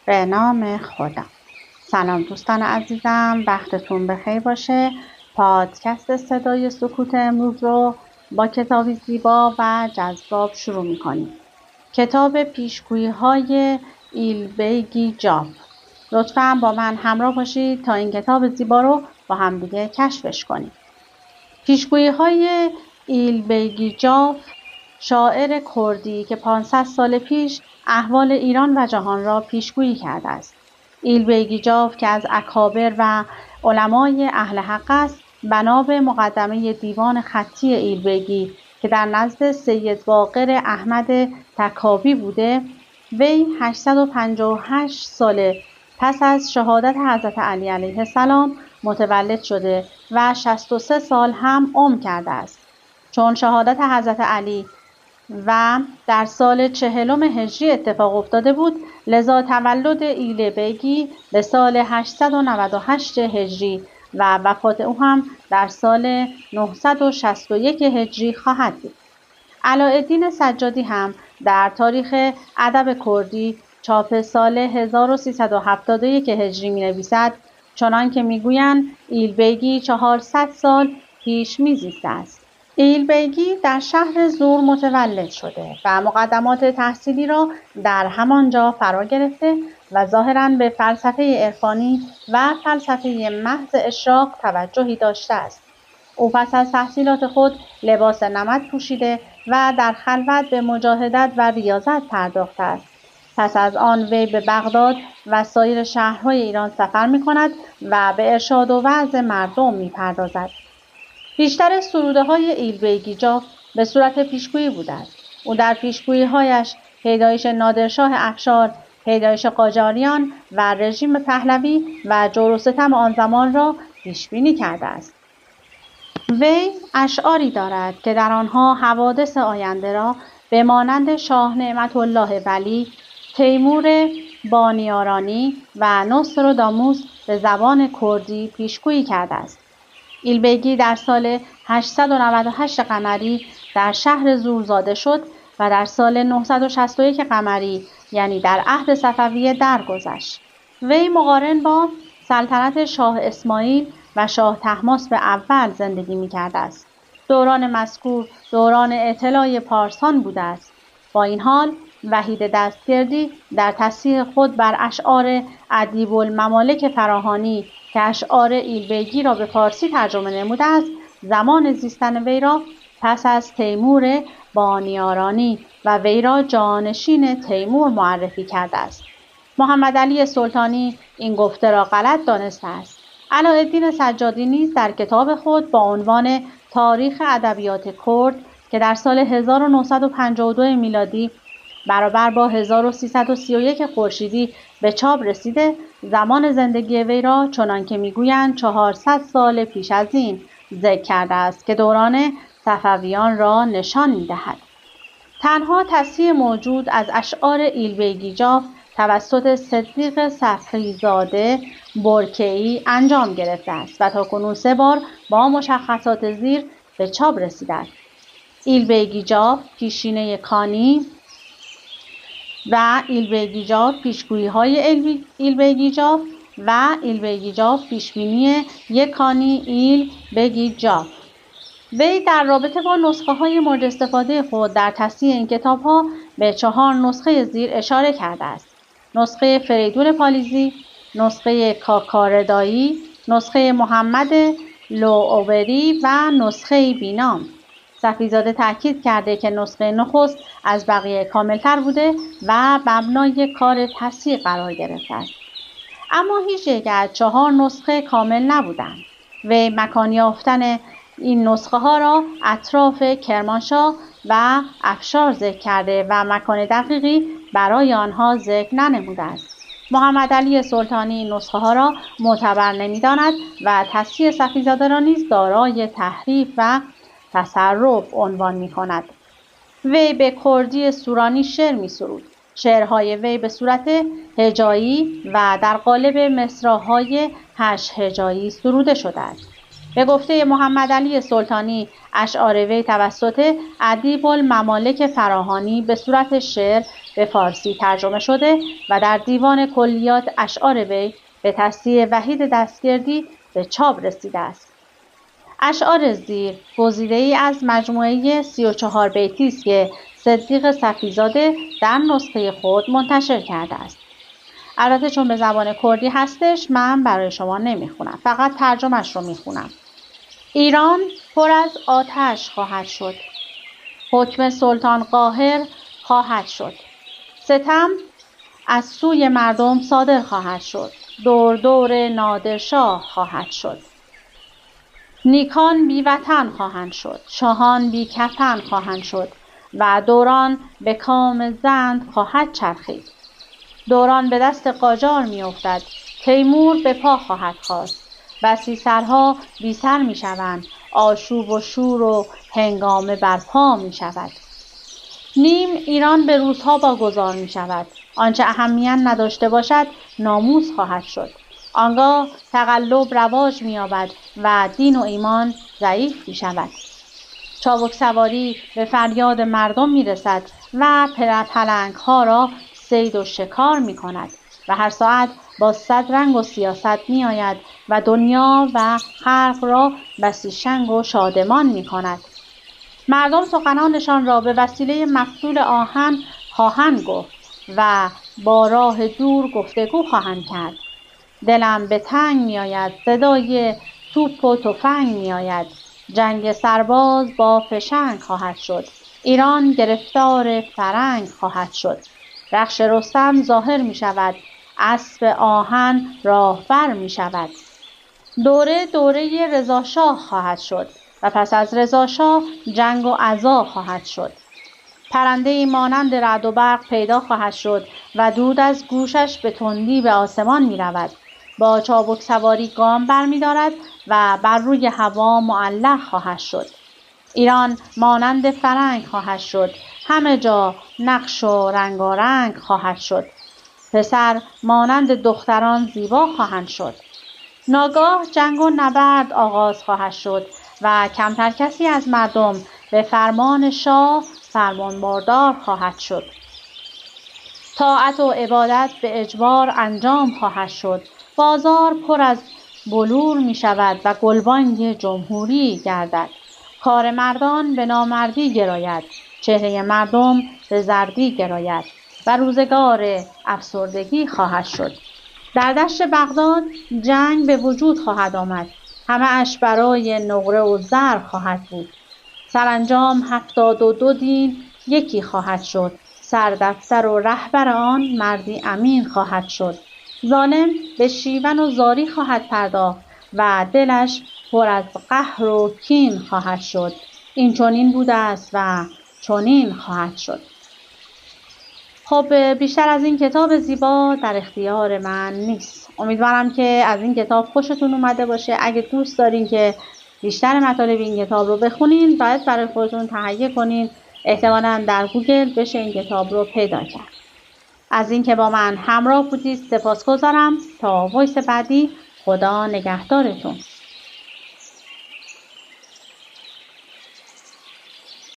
به نام خدا. سلام دوستان عزیزم، وقتتون بخیر باشه. پادکست صدای سکوت امروز رو با کتابی زیبا و جذاب شروع می‌کنیم. کتاب پیشگویی‌های ایلبیگی جاف. لطفاً با من همراه باشید تا این کتاب زیبا رو با هم دیگه کشفش کنیم. پیشگویی‌های ایلبیگی جاف شاعر کردی که 500 سال پیش احوال ایران و جهان را پیشگویی کرده است. ایلبیگی جاف که از اکابر و علمای اهل حق است، بنا به مقدمه دیوان خطی ایلبیگی که در نزد سید باقر احمد تکابی بوده، وی 858 سال پس از شهادت حضرت علی علیه السلام متولد شده و 63 سال هم عمر کرده است. چون شهادت حضرت علی و در سال 40 هجری اتفاق افتاده بود، لذا تولد ایلبیگی به سال 898 هجری و وفات او هم در سال 961 هجری خواهد بود. علاءالدین سجادی هم در تاریخ ادب کردی چاپ سال 1371 هجری می‌نویسد چنان که می‌گویند ایلبیگی 400 سال پیش می‌زیسته است. ایلبیگی در شهر زور متولد شده و مقدمات تحصیلی را در همانجا فرا گرفته و ظاهراً به فلسفه عرفانی و فلسفه محض اشراق توجهی داشته است. او پس از تحصیلات خود لباس نمد پوشیده و در خلوت به مجاهدت و ریاضت پرداخته است. پس از آن وی به بغداد و سایر شهرهای ایران سفر می‌کند و به ارشاد و وعظ مردم می‌پردازد. بیشتر سروده‌های ایلبیگی جاف به صورت پیشگویی بوده است. او در پیشگویی‌هایش پیدایش نادرشاه افشار، پیدایش قاجاریان و رژیم پهلوی و جور و ستم آن زمان را پیشبینی کرده است. وی اشعاری دارد که در آنها حوادث آینده را به مانند شاه نعمت‌الله ولی، تیمور بانیارانی و نوستراداموس به زبان کردی پیشگویی کرده است. ایلبیگی در سال 898 قمری در شهر زور زاده شد و در سال 961 قمری یعنی در عهد صفویه درگذشت. وی مقارن با سلطنت شاه اسماعیل و شاه طهماسب اول زندگی می‌کرده است. دوران مذکور دوران اطلاع پارسان بوده است. با این حال وحید دستگردی در تصحیح خود بر اشعار ادیب الممالک فراهانی که اشعار ایلبیگی را به فارسی ترجمه نموده است، زمان زیستن وی را پس از تیمور بانیارانی و وی را جانشین تیمور معرفی کرده است. محمد علی سلطانی این گفته را غلط دانسته است. علاءالدین سجادی نیز در کتاب خود با عنوان تاریخ ادبیات کرد که در سال 1952 میلادی برابر با 1331 خورشیدی به چاپ رسیده، زمان زندگی وی را چنان که میگویند 400 سال پیش از این ذکر کرده است که دوران صفویان را نشان می‌دهد. تنها تصحیح موجود از اشعار ایلبیگی جاف توسط صدیق صفحی‌زاده برکه‌ای انجام گرفته است و تاکنون 3 بار با مشخصات زیر به چاپ رسیده است. ایلبیگی جاف پیشینه کانی و ایلبیگی جاف پیشگویی‌های ایلبیگی جاف و ایلبیگی جاف پیشبینی یک کانی ایلبیگی جاف. وی در رابطه با نسخه‌های مورد استفاده خود در تصحیح این کتاب‌ها به 4 نسخه زیر اشاره کرده است: نسخه فریدون پالیزی، نسخه کاکاردایی، نسخه محمد لوعبری و نسخه بینام. صفی‌زاده تأکید کرده که نسخه نخست از بقیه کاملتر بوده و مبنای کار تصحیح قرار گرفته است. اما هیچ یک از 4 نسخه کامل نبودند. وی مکان یافتن این نسخه ها را اطراف کرمانشاه و افشار ذکر کرده و مکان دقیقی برای آنها ذکر ننموده است. محمد علی سلطانی این نسخه ها را معتبر نمی‌داند و تصحیح صفی‌زاده را نیز دارای تحریف و تصرف عنوان می‌کند. وی به کردی سورانی شعر می‌سرود. شعرهای وی به صورت هجایی و در قالب مصرع‌های 8 هجایی سروده شده است. به گفته محمد علی سلطانی، اشعار وی توسط ادیب الممالک فراهانی به صورت شعر به فارسی ترجمه شده و در دیوان کلیات اشعار وی به تصدیق وحید دستگردی به چاپ رسیده است. اشعار زیر گزیده‌ای از مجموعه 34 بیتی است که صدیق صفیزاده در نسخه خود منتشر کرده است. البته چون به زبان کردی هستش من برای شما نمیخونم، فقط ترجمهش رو میخونم. ایران پر از آتش خواهد شد. حکم سلطان قاهر خواهد شد. ستم از سوی مردم صادر خواهد شد. دور دور نادرشاه خواهد شد. نیکان بی وطن خواهند شد. شاهان بی کفن خواهند شد و دوران به کام زند خواهد چرخید. دوران به دست قاجار می افتد. تیمور به پا خواهد خاست. بسی سرها بی سر می شوند. آشوب و شور و هنگامه برپا می شود. نیم ایران به روزها واگذار می شود. آنچه اهمیت نداشته باشد ناموس خواهد شد. آنگاه تقلب رواج می یابد و دین و ایمان ضعیف می شود. چابک سواری به فریاد مردم می رسد و پلنگ ها را صید و شکار می کند و هر ساعت با 100 رنگ و سیاست می آید و دنیا و خلق را بسی شنگ و شادمان می کند. مردم سخنانشان را به وسیله مفتول آهن خواهند گفت و با راه دور گفتگو خواهند کرد. دلم به تنگ می آید، صدای توپ و تفنگ می آید. جنگ سرباز با فشنگ خواهد شد. ایران گرفتار فرنگ خواهد شد. رخش رستم ظاهر می شود. اسب آهن راهبر می شود. دوره دوره رضاشاه خواهد شد و پس از رضاشاه جنگ و عزا خواهد شد. پرنده‌ای مانند رعد و برق پیدا خواهد شد و دود از گوشش به تندی به آسمان می رود. با چابک سواری گام برمی دارد و بر روی هوا معلق خواهد شد. ایران مانند فرنگ خواهد شد. همه جا نقش و رنگارنگ خواهد شد. پسر مانند دختران زیبا خواهند شد. ناگاه جنگ و نبرد آغاز خواهد شد و کمتر کسی از مردم به فرمان شاه فرمانبردار خواهد شد. طاعت و عبادت به اجبار انجام خواهد شد. بازار پر از بلور می شود و گلبانگ جمهوری گردد. کار مردان به نامردی گراید. چهره مردم به زردی گراید و روزگار افسردگی خواهد شد. در دشت بغداد جنگ به وجود خواهد آمد. همه اش برای نقره و زر خواهد بود. سرانجام 72 دین یکی خواهد شد. سردفتر و رهبر آن مردی امین خواهد شد. ظالم به شیون و زاری خواهد پرداخت و دلش پر از قهر و کین خواهد شد. این چنین بوده است و چنین خواهد شد. خب بیشتر از این کتاب زیبا در اختیار من نیست. امیدوارم که از این کتاب خوشتون اومده باشه. اگه دوست دارین که بیشتر مطالب این کتاب رو بخونین باید برای خودتون تهیه کنین. احتمالاً در گوگل بشه این کتاب رو پیدا کرد. از اینکه با من همراه بودید سپاسگزارم. تا وایس بعدی خدا نگهدارتون.